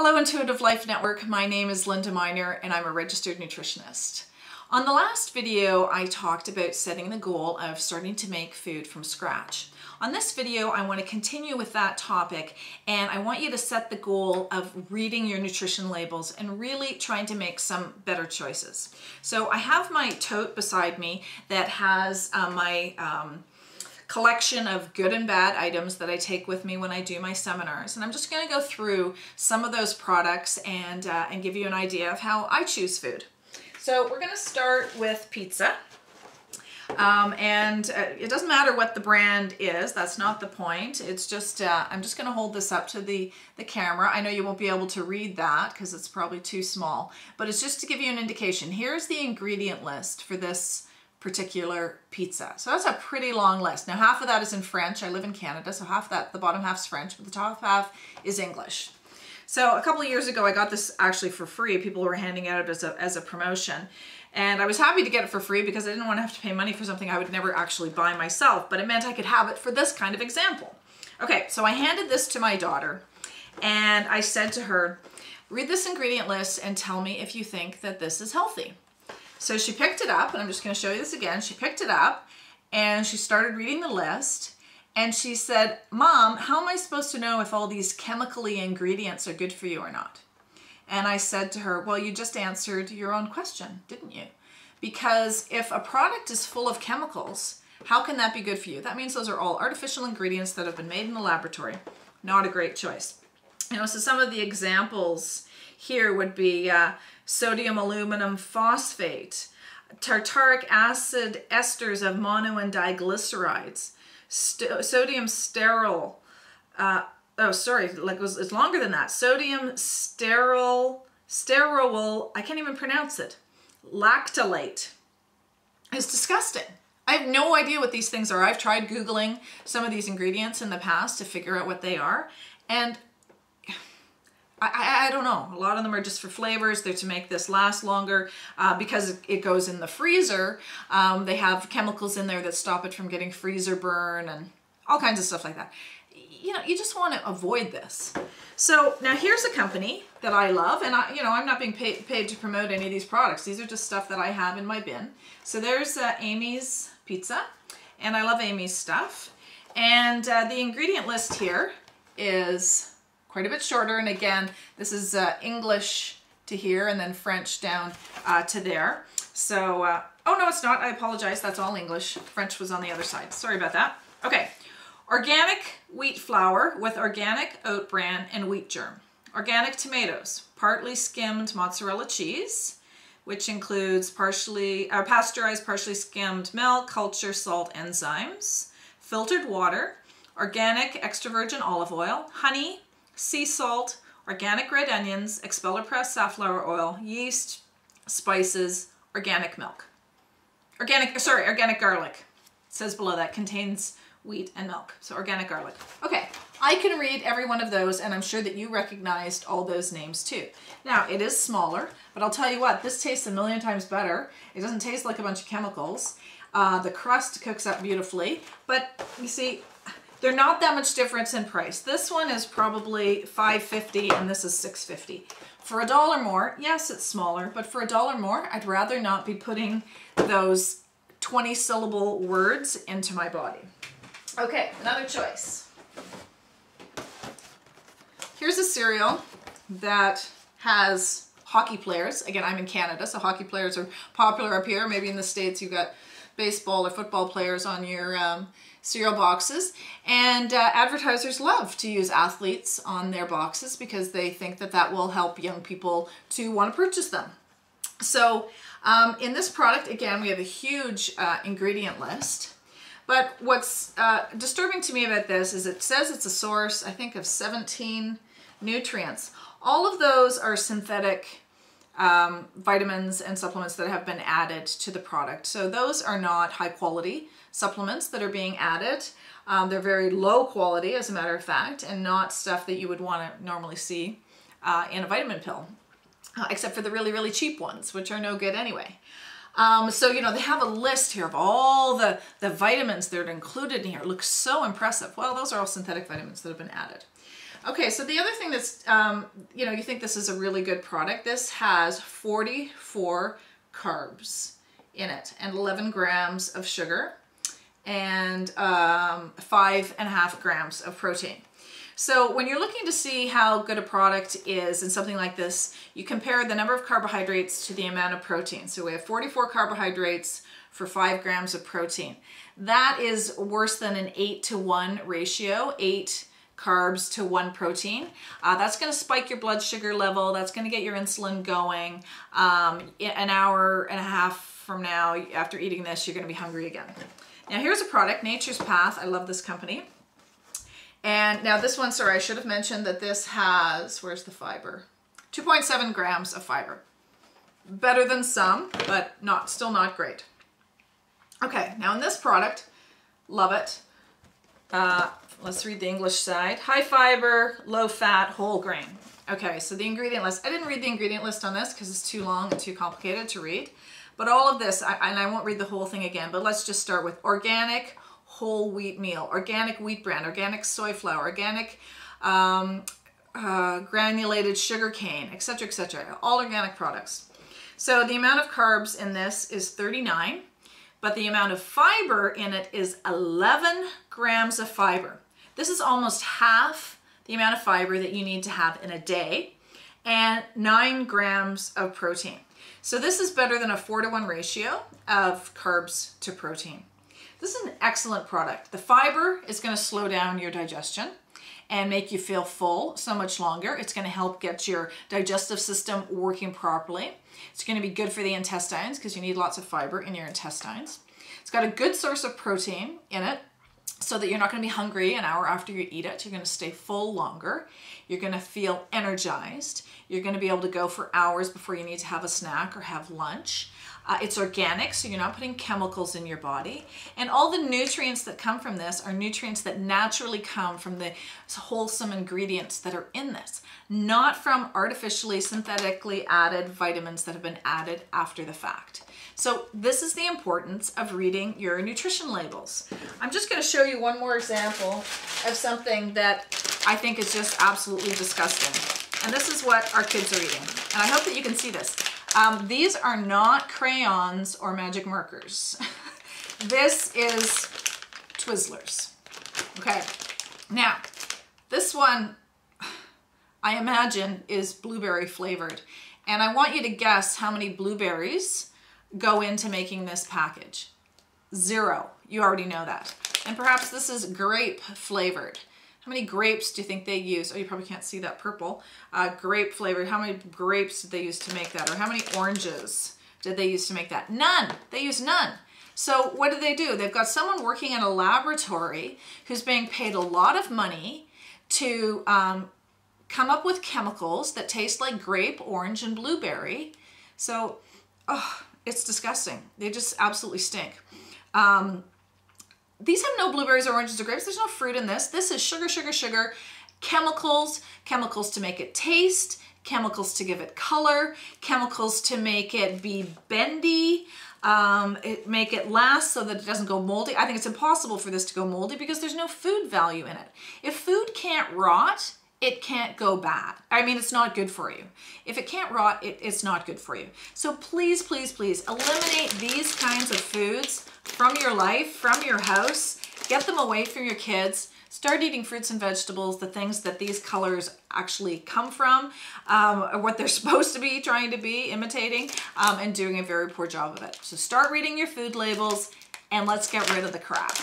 Hello Intuitive Life Network, my name is Linda Miner and I'm a registered nutritionist. On the last video I talked about setting the goal of starting to make food from scratch. On this video I want to continue with that topic and I want you to set the goal of reading your nutrition labels and really trying to make some better choices. So I have my tote beside me that has my collection of good and bad items that I take with me when I do my seminars. And I'm just going to go through some of those products and give you an idea of how I choose food. So we're going to start with pizza. It doesn't matter what the brand is, that's not the point. It's just, I'm just going to hold this up to the camera. I know you won't be able to read that because it's probably too small, but it's just to give you an indication. Here's the ingredient list for this particular pizza. So that's a pretty long list. Now half of that is in French. I live in Canada, so half that, the bottom half's French, but the top half is English. So a couple of years ago I got this actually for free. People were handing it out as a promotion. And I was happy to get it for free because I didn't want to have to pay money for something I would never actually buy myself, but it meant I could have it for this kind of example. Okay, so I handed this to my daughter and I said to her, read this ingredient list and tell me if you think that this is healthy. So she picked it up, and I'm just going to show you this again. She picked it up and she started reading the list and she said, Mom, how am I supposed to know if all these chemically ingredients are good for you or not? And I said to her, well, you just answered your own question, didn't you? Because if a product is full of chemicals, how can that be good for you? That means those are all artificial ingredients that have been made in the laboratory. Not a great choice. You know, so some of the examples here would be sodium aluminum phosphate, tartaric acid esters of mono and diglycerides, sodium sterol, it's longer than that. Sodium sterol, I can't even pronounce it. Lactylate. It's disgusting. I have no idea what these things are. I've tried Googling some of these ingredients in the past to figure out what they are, and I don't know. A lot of them are just for flavors. They're to make this last longer because it goes in the freezer. They have chemicals in there that stop it from getting freezer burn and all kinds of stuff like that. You know, you just want to avoid this. So now here's a company that I love, and I'm not being paid to promote any of these products. These are just stuff that I have in my bin. So there's Amy's Pizza, and I love Amy's stuff. And the ingredient list here is quite a bit shorter, and again, this is English to here and then French down to there. So, oh no, it's not. I apologize. That's all English. French was on the other side. Sorry about that. Okay. Organic wheat flour with organic oat bran and wheat germ. Organic tomatoes, partly skimmed mozzarella cheese, which includes pasteurized, partially skimmed milk, culture, salt, enzymes, filtered water, organic extra virgin olive oil, honey, sea salt, organic red onions, expeller pressed safflower oil, yeast, spices, organic milk. Organic garlic. It says below that contains wheat and milk. So organic garlic. Okay, I can read every one of those and I'm sure that you recognized all those names too. Now it is smaller, but I'll tell you what, this tastes a million times better. It doesn't taste like a bunch of chemicals. The crust cooks up beautifully, but you see, they're not that much difference in price. This one is probably $5.50 and this is $6.50. For $1 more, yes, it's smaller, but for $1 more, I'd rather not be putting those 20-syllable words into my body. Okay, another choice. Here's a cereal that has hockey players. Again, I'm in Canada, so hockey players are popular up here. Maybe in the States you've got baseball or football players on your cereal boxes, and advertisers love to use athletes on their boxes because they think that that will help young people to want to purchase them. So in this product, again, we have a huge ingredient list, but what's disturbing to me about this is it says it's a source, I think, of 17 nutrients. All of those are synthetic vitamins and supplements that have been added to the product. So those are not high quality supplements that are being added. They're very low quality, as a matter of fact, and not stuff that you would want to normally see in a vitamin pill, except for the really, really cheap ones, which are no good anyway. So, you know, they have a list here of all the vitamins that are included in here. It looks so impressive. Well, those are all synthetic vitamins that have been added. Okay, so the other thing that's, you know, you think this is a really good product. This has 44 carbs in it and 11 grams of sugar and 5.5 grams of protein. So when you're looking to see how good a product is in something like this, you compare the number of carbohydrates to the amount of protein. So we have 44 carbohydrates for 5 grams of protein. That is worse than an 8-to-1 ratio, 8 carbs to 1 protein. That's going to spike your blood sugar level. That's going to get your insulin going. An hour and a half from now, after eating this, you're going to be hungry again. Now here's a product, Nature's Path. I love this company. And now this one, sorry, I should have mentioned that this has, where's the fiber? 2.7 grams of fiber. Better than some, but still not great. Okay, now in this product, love it. Let's read the English side. High fiber, low fat, whole grain. Okay, so the ingredient list. I didn't read the ingredient list on this because it's too long and too complicated to read. But all of this, and I won't read the whole thing again, but let's just start with organic whole wheat meal, organic wheat bran, organic soy flour, organic granulated sugar cane, etc., all organic products. So the amount of carbs in this is 39, but the amount of fiber in it is 11 grams of fiber. This is almost half the amount of fiber that you need to have in a day, and 9 grams of protein. So this is better than a 4-to-1 ratio of carbs to protein. This is an excellent product. The fiber is going to slow down your digestion and make you feel full so much longer. It's going to help get your digestive system working properly. It's going to be good for the intestines because you need lots of fiber in your intestines. It's got a good source of protein in it so that you're not going to be hungry an hour after you eat it. You're going to stay full longer. You're going to feel energized. You're going to be able to go for hours before you need to have a snack or have lunch. It's organic, so you're not putting chemicals in your body. And all the nutrients that come from this are nutrients that naturally come from the wholesome ingredients that are in this, not from artificially, synthetically added vitamins that have been added after the fact. So this is the importance of reading your nutrition labels. I'm just going to show you one more example of something that I think is just absolutely disgusting. And this is what our kids are eating. And I hope that you can see this. These are not crayons or magic markers. This is Twizzlers. Okay, now this one I imagine is blueberry flavored, and I want you to guess how many blueberries go into making this package. 0. You already know that. And perhaps this is grape flavored. How many grapes do you think they use? Oh, you probably can't see that purple. Grape flavored. How many grapes did they use to make that? Or how many oranges did they use to make that? None. They use none. So what do? They've got someone working in a laboratory who's being paid a lot of money to come up with chemicals that taste like grape, orange, and blueberry. So, oh, it's disgusting. They just absolutely stink. These have no blueberries or oranges or grapes. There's no fruit in this. This is sugar, sugar, sugar, chemicals, chemicals to make it taste, chemicals to give it color, chemicals to make it be bendy, make it last so that it doesn't go moldy. I think it's impossible for this to go moldy because there's no food value in it. If food can't rot, it can't go bad. I mean, it's not good for you. If it can't rot, it's not good for you. So please, please, please eliminate these kinds of foods from your life, from your house. Get them away from your kids. Start eating fruits and vegetables, the things that these colors actually come from, or what they're supposed to be trying to be imitating, and doing a very poor job of it. So start reading your food labels and let's get rid of the crap.